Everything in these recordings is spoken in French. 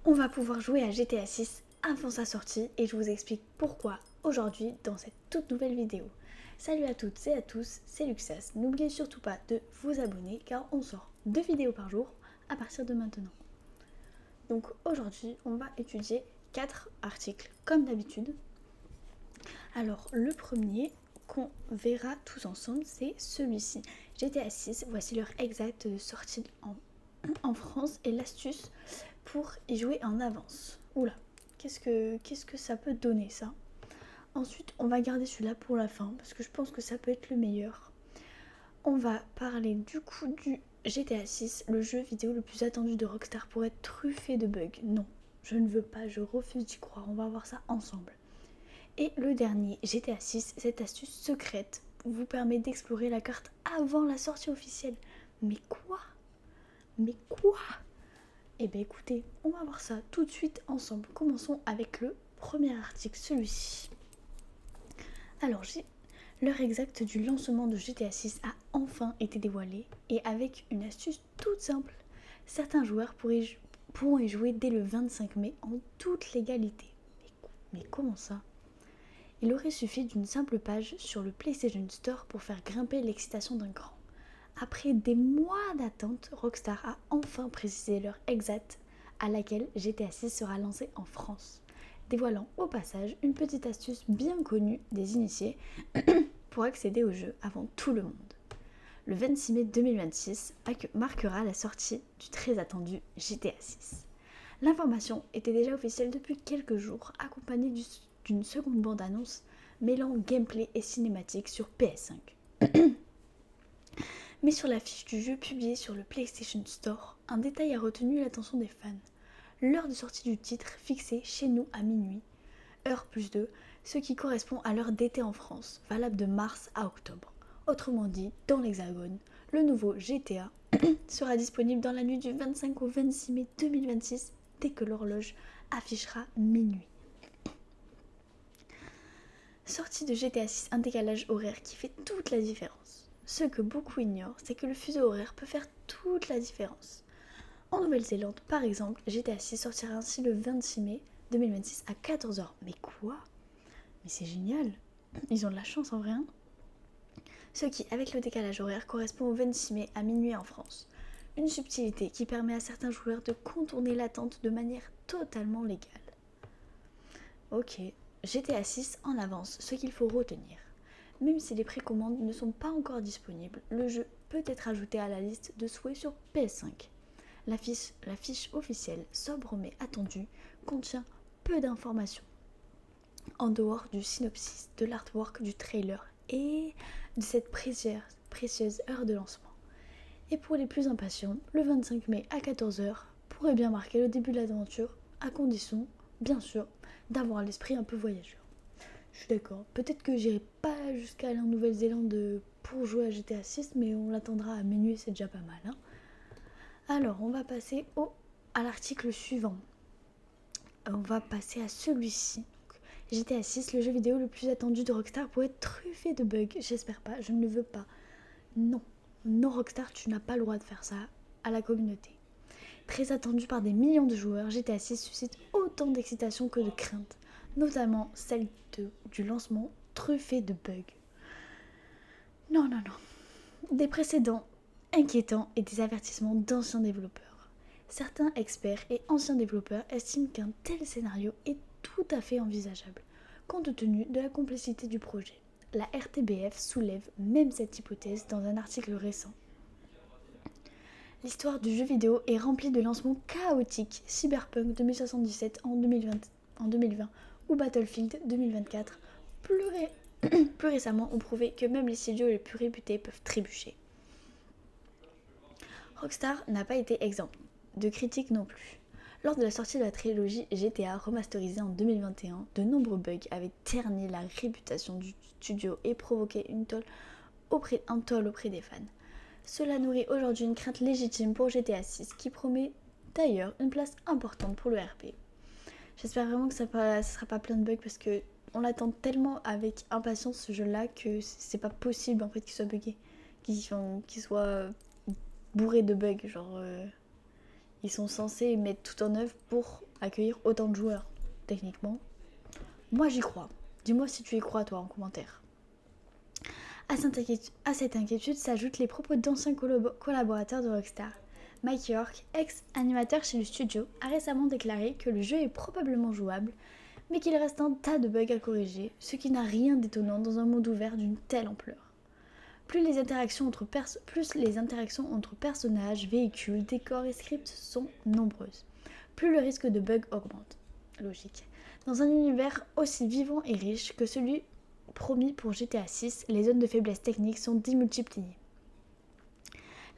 On va pouvoir jouer à GTA 6 avant sa sortie et je vous explique pourquoi aujourd'hui dans cette toute nouvelle vidéo. Salut à toutes et à tous, c'est Luxas. N'oubliez surtout pas de vous abonner car on sort 2 vidéos par jour à partir de maintenant. Donc aujourd'hui, on va étudier 4 articles comme d'habitude. Alors le premier qu'on verra tous ensemble, c'est celui-ci. GTA 6, voici l'heure exacte de sortie en France et l'astuce pour y jouer en avance. Oula, qu'est-ce que ça peut donner ça? Ensuite, on va garder celui-là pour la fin parce que je pense que ça peut être le meilleur. On va parler du coup du GTA 6, le jeu vidéo le plus attendu de Rockstar pour être truffé de bugs. Non, je ne veux pas, je refuse d'y croire, on va voir ça ensemble. Et le dernier, GTA 6, cette astuce secrète vous permet d'explorer la carte avant la sortie officielle. Mais quoi? Mais quoi? Eh bien écoutez, on va voir ça tout de suite ensemble. Commençons avec le premier article, celui-ci. Alors, l'heure exacte du lancement de GTA 6 a enfin été dévoilée et avec une astuce toute simple. Certains joueurs pourront y jouer dès le 25 mai en toute légalité. Mais comment ça? Il aurait suffi d'une simple page sur le PlayStation Store pour faire grimper l'excitation d'un cran. Après des mois d'attente, Rockstar a enfin précisé l'heure exacte à laquelle GTA 6 sera lancé en France, dévoilant au passage une petite astuce bien connue des initiés pour accéder au jeu avant tout le monde. Le 26 mai 2026 marquera la sortie du très attendu GTA 6. L'information était déjà officielle depuis quelques jours, accompagnée d'une seconde bande-annonce mêlant gameplay et cinématique sur PS5. Mais sur la fiche du jeu publiée sur le PlayStation Store, un détail a retenu l'attention des fans. L'heure de sortie du titre fixée chez nous à minuit, heure +2, ce qui correspond à l'heure d'été en France, valable de mars à octobre. Autrement dit, dans l'Hexagone, le nouveau GTA sera disponible dans la nuit du 25 au 26 mai 2026 dès que l'horloge affichera minuit. Sortie de GTA 6, un décalage horaire qui fait toute la différence. Ce que beaucoup ignorent, c'est que le fuseau horaire peut faire toute la différence. En Nouvelle-Zélande, par exemple, GTA 6 sortira ainsi le 26 mai 2026 à 14h. Mais quoi? Mais c'est génial! Ils ont de la chance en vrai. Ce qui, avec le décalage horaire, correspond au 26 mai à minuit en France. Une subtilité qui permet à certains joueurs de contourner l'attente de manière totalement légale. Ok, GTA 6 en avance, ce qu'il faut retenir. Même si les précommandes ne sont pas encore disponibles, le jeu peut être ajouté à la liste de souhaits sur PS5. La fiche officielle, sobre mais attendue, contient peu d'informations. En dehors du synopsis, de l'artwork, du trailer et de cette précieuse heure de lancement. Et pour les plus impatients, le 25 mai à 14h pourrait bien marquer le début de l'aventure, à condition, bien sûr, d'avoir l'esprit un peu voyageur. Je suis d'accord, peut-être que j'irai pas jusqu'à la Nouvelle-Zélande pour jouer à GTA 6, mais on l'attendra à minuit, c'est déjà pas mal. Hein. Alors, on va passer à l'article suivant. On va passer à celui-ci. GTA 6, le jeu vidéo le plus attendu de Rockstar pour être truffé de bugs. J'espère pas, je ne le veux pas. Non, non Rockstar, tu n'as pas le droit de faire ça à la communauté. Très attendu par des millions de joueurs, GTA 6 suscite autant d'excitation que de crainte, notamment celle du lancement truffé de bugs. Non. Des précédents inquiétants et des avertissements d'anciens développeurs. Certains experts et anciens développeurs estiment qu'un tel scénario est tout à fait envisageable, compte tenu de la complexité du projet. La RTBF soulève même cette hypothèse dans un article récent. L'histoire du jeu vidéo est remplie de lancements chaotiques, Cyberpunk 2077 en 2020 ou Battlefield 2024, plus récemment ont prouvé que même les studios les plus réputés peuvent trébucher. Rockstar n'a pas été exempt de critiques non plus. Lors de la sortie de la trilogie GTA remasterisée en 2021, de nombreux bugs avaient terni la réputation du studio et provoqué un toll auprès des fans. Cela nourrit aujourd'hui une crainte légitime pour GTA 6 qui promet d'ailleurs une place importante pour le RP. J'espère vraiment que ça ne sera pas plein de bugs parce que on l'attend tellement avec impatience ce jeu-là que c'est pas possible en fait qu'il soit buggé, qu'il soit bourré de bugs. Genre, ils sont censés mettre tout en œuvre pour accueillir autant de joueurs, techniquement. Moi j'y crois. Dis-moi si tu y crois toi en commentaire. À cette inquiétude s'ajoutent les propos d'anciens collaborateurs de Rockstar. Mike York, ex-animateur chez le studio, a récemment déclaré que le jeu est probablement jouable, mais qu'il reste un tas de bugs à corriger, ce qui n'a rien d'étonnant dans un monde ouvert d'une telle ampleur. Plus les interactions entre personnages, véhicules, décors et scripts sont nombreuses, plus le risque de bug augmente. Logique. Dans un univers aussi vivant et riche que celui promis pour GTA 6, les zones de faiblesse technique sont démultipliées.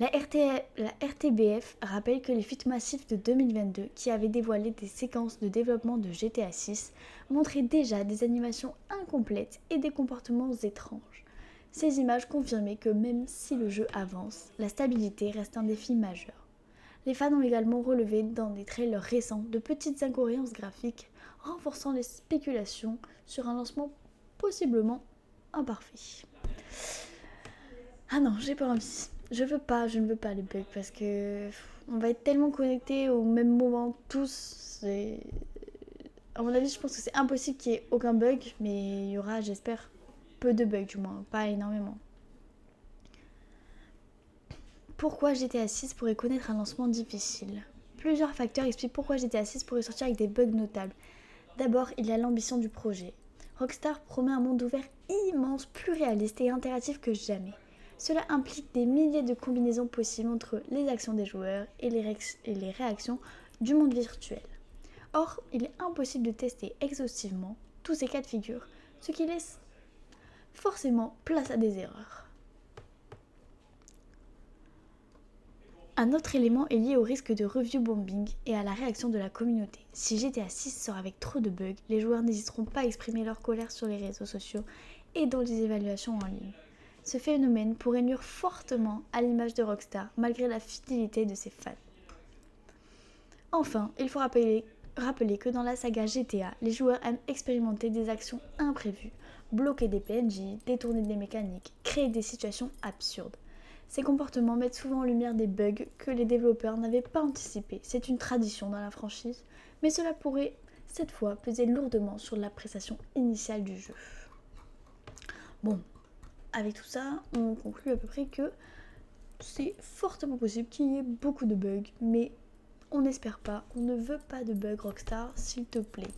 La RTBF rappelle que les fuites massives de 2022, qui avaient dévoilé des séquences de développement de GTA 6, montraient déjà des animations incomplètes et des comportements étranges. Ces images confirmaient que même si le jeu avance, la stabilité reste un défi majeur. Les fans ont également relevé dans des trailers récents de petites incohérences graphiques, renforçant les spéculations sur un lancement possiblement imparfait. Ah non, j'ai pas envie. Je ne veux pas les bugs parce que on va être tellement connectés au même moment tous. À mon avis, je pense que c'est impossible qu'il y ait aucun bug, mais il y aura, j'espère, peu de bugs du moins, pas énormément. Pourquoi GTA 6 pourrait connaître un lancement difficile ? Plusieurs facteurs expliquent pourquoi GTA 6 pourrait sortir avec des bugs notables. D'abord, il y a l'ambition du projet. Rockstar promet un monde ouvert immense, plus réaliste et interactif que jamais. Cela implique des milliers de combinaisons possibles entre les actions des joueurs et les réactions du monde virtuel. Or, il est impossible de tester exhaustivement tous ces cas de figure, ce qui laisse forcément place à des erreurs. Un autre élément est lié au risque de review bombing et à la réaction de la communauté. Si GTA 6 sort avec trop de bugs, les joueurs n'hésiteront pas à exprimer leur colère sur les réseaux sociaux et dans les évaluations en ligne. Ce phénomène pourrait nuire fortement à l'image de Rockstar, malgré la fidélité de ses fans. Enfin, il faut rappeler que dans la saga GTA, les joueurs aiment expérimenter des actions imprévues, bloquer des PNJ, détourner des mécaniques, créer des situations absurdes. Ces comportements mettent souvent en lumière des bugs que les développeurs n'avaient pas anticipés. C'est une tradition dans la franchise, mais cela pourrait, cette fois, peser lourdement sur l'appréciation initiale du jeu. Bon. Avec tout ça, on conclut à peu près que c'est fortement possible qu'il y ait beaucoup de bugs, mais on n'espère pas, on ne veut pas de bugs Rockstar, s'il te plaît.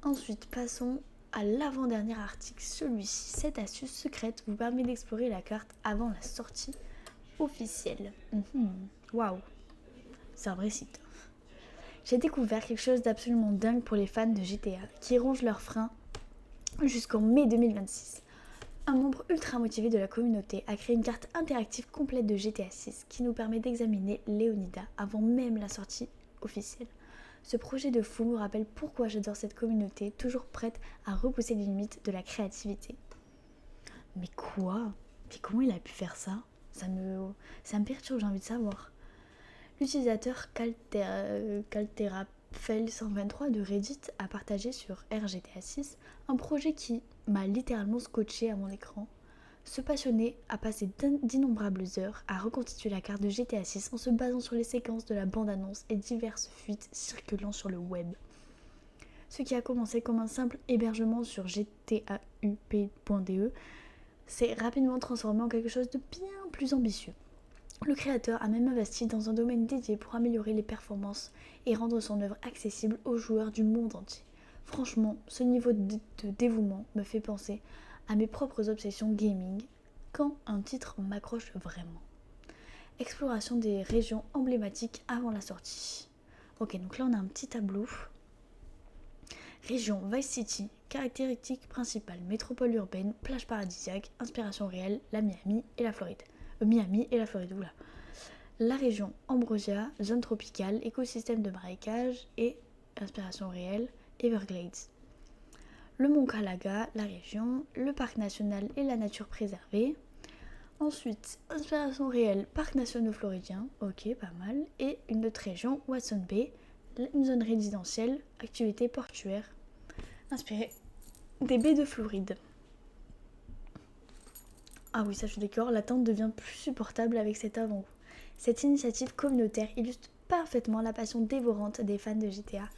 Ensuite, passons à l'avant-dernier article, celui-ci. Cette astuce secrète vous permet d'explorer la carte avant la sortie officielle. Waouh, c'est un vrai site. J'ai découvert quelque chose d'absolument dingue pour les fans de GTA, qui rongent leurs freins jusqu'en mai 2026. Un membre ultra motivé de la communauté a créé une carte interactive complète de GTA 6 qui nous permet d'examiner Leonida avant même la sortie officielle. Ce projet de fou me rappelle pourquoi j'adore cette communauté, toujours prête à repousser les limites de la créativité. Mais quoi ? Mais comment il a pu faire ça ? Ça me perturbe, j'ai envie de savoir. L'utilisateur Calterapfel123 de Reddit a partagé sur RGTA 6 un projet qui m'a littéralement scotché à mon écran. Ce passionné a passé d'innombrables heures à reconstituer la carte de GTA 6 en se basant sur les séquences de la bande-annonce et diverses fuites circulant sur le web. Ce qui a commencé comme un simple hébergement sur gtaup.de s'est rapidement transformé en quelque chose de bien plus ambitieux. Le créateur a même investi dans un domaine dédié pour améliorer les performances et rendre son œuvre accessible aux joueurs du monde entier. Franchement, ce niveau de dévouement me fait penser à mes propres obsessions gaming quand un titre m'accroche vraiment. Exploration des régions emblématiques avant la sortie. Ok, donc là on a un petit tableau. Région Vice City, caractéristiques principales, métropole urbaine, plage paradisiaque, inspiration réelle, Miami et la Floride, oula. La région Ambrosia, zone tropicale, écosystème de marécage et inspiration réelle, Everglades. Le mont Calaga, la région, le parc national et la nature préservée. Ensuite, inspiration réelle, parc national floridien, ok, pas mal. Et une autre région, Watson Bay, une zone résidentielle, activité portuaire, inspirée des baies de Floride. Ah oui, ça je suis d'accord, l'attente devient plus supportable avec cet avant-goût. Cette initiative communautaire illustre parfaitement la passion dévorante des fans de GTA.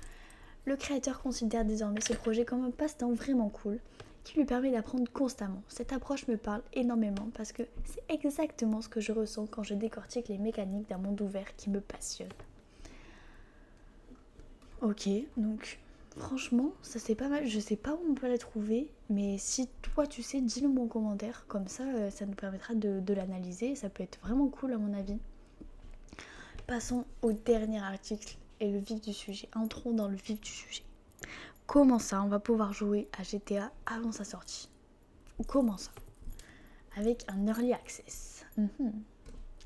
Le créateur considère désormais ce projet comme un passe-temps vraiment cool qui lui permet d'apprendre constamment. Cette approche me parle énormément parce que c'est exactement ce que je ressens quand je décortique les mécaniques d'un monde ouvert qui me passionne. Ok, donc franchement, ça c'est pas mal. Je sais pas où on peut la trouver, mais si toi tu sais, dis-le moi en commentaire. Comme ça nous permettra de l'analyser. Ça peut être vraiment cool à mon avis. Passons au dernier article et le vif du sujet. Entrons dans le vif du sujet. Comment ça, on va pouvoir jouer à GTA avant sa sortie? Comment ça? Avec un early access.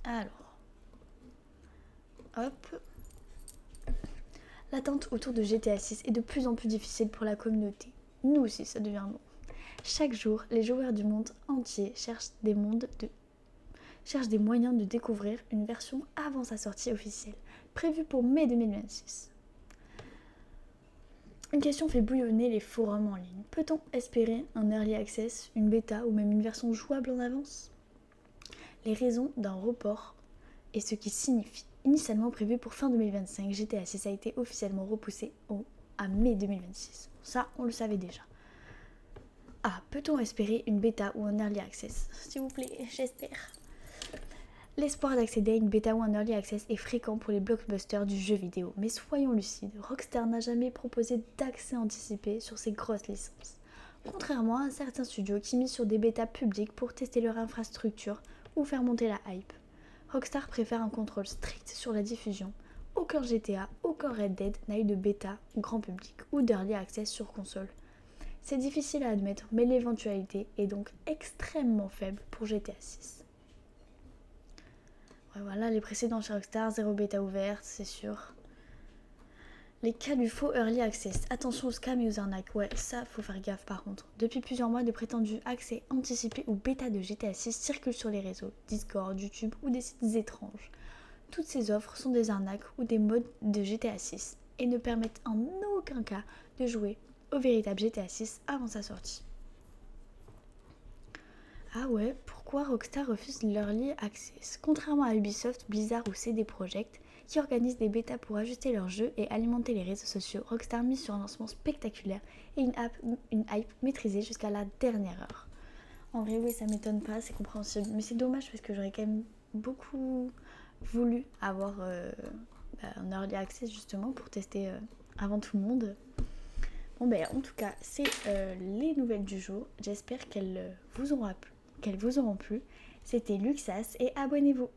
Alors, hop. L'attente autour de GTA 6 est de plus en plus difficile pour la communauté. Nous aussi, ça devient long. Chaque jour, les joueurs du monde entier cherchent des moyens de découvrir une version avant sa sortie officielle, prévue pour mai 2026. Une question fait bouillonner les forums en ligne. Peut-on espérer un early access, une bêta ou même une version jouable en avance? Les raisons d'un report et ce qui signifie. Initialement prévu pour fin 2025, GTA 6 a été officiellement repoussé à mai 2026. Ça, on le savait déjà. Ah, peut-on espérer une bêta ou un early access? S'il vous plaît, j'espère. L'espoir d'accéder à une bêta ou un early access est fréquent pour les blockbusters du jeu vidéo, mais soyons lucides, Rockstar n'a jamais proposé d'accès anticipé sur ses grosses licences. Contrairement à certains studios qui misent sur des bêtas publiques pour tester leur infrastructure ou faire monter la hype. Rockstar préfère un contrôle strict sur la diffusion. Aucun GTA, aucun Red Dead n'a eu de bêta grand public ou d'early access sur console. C'est difficile à admettre, mais l'éventualité est donc extrêmement faible pour GTA 6. Ouais, voilà, les précédents chez Rockstar, zéro bêta ouverte, c'est sûr. Les cas du faux early access. Attention aux scams et aux arnaques. Ouais, ça, faut faire gaffe par contre. Depuis plusieurs mois, de prétendus accès anticipés ou bêta de GTA 6 circulent sur les réseaux, Discord, YouTube ou des sites étranges. Toutes ces offres sont des arnaques ou des mods de GTA 6 et ne permettent en aucun cas de jouer au véritable GTA 6 avant sa sortie. Ah ouais, pourquoi Rockstar refuse l'Early Access? Contrairement à Ubisoft, Blizzard ou CD Projekt, qui organisent des bêtas pour ajuster leurs jeux et alimenter les réseaux sociaux, Rockstar mise sur un lancement spectaculaire et une hype maîtrisée jusqu'à la dernière heure. En vrai, oui, ça m'étonne pas, c'est compréhensible. Mais c'est dommage parce que j'aurais quand même beaucoup voulu avoir un Early Access justement pour tester avant tout le monde. Bon ben en tout cas, c'est les nouvelles du jour. J'espère qu'elles vous auront plu. C'était Luxas et abonnez-vous.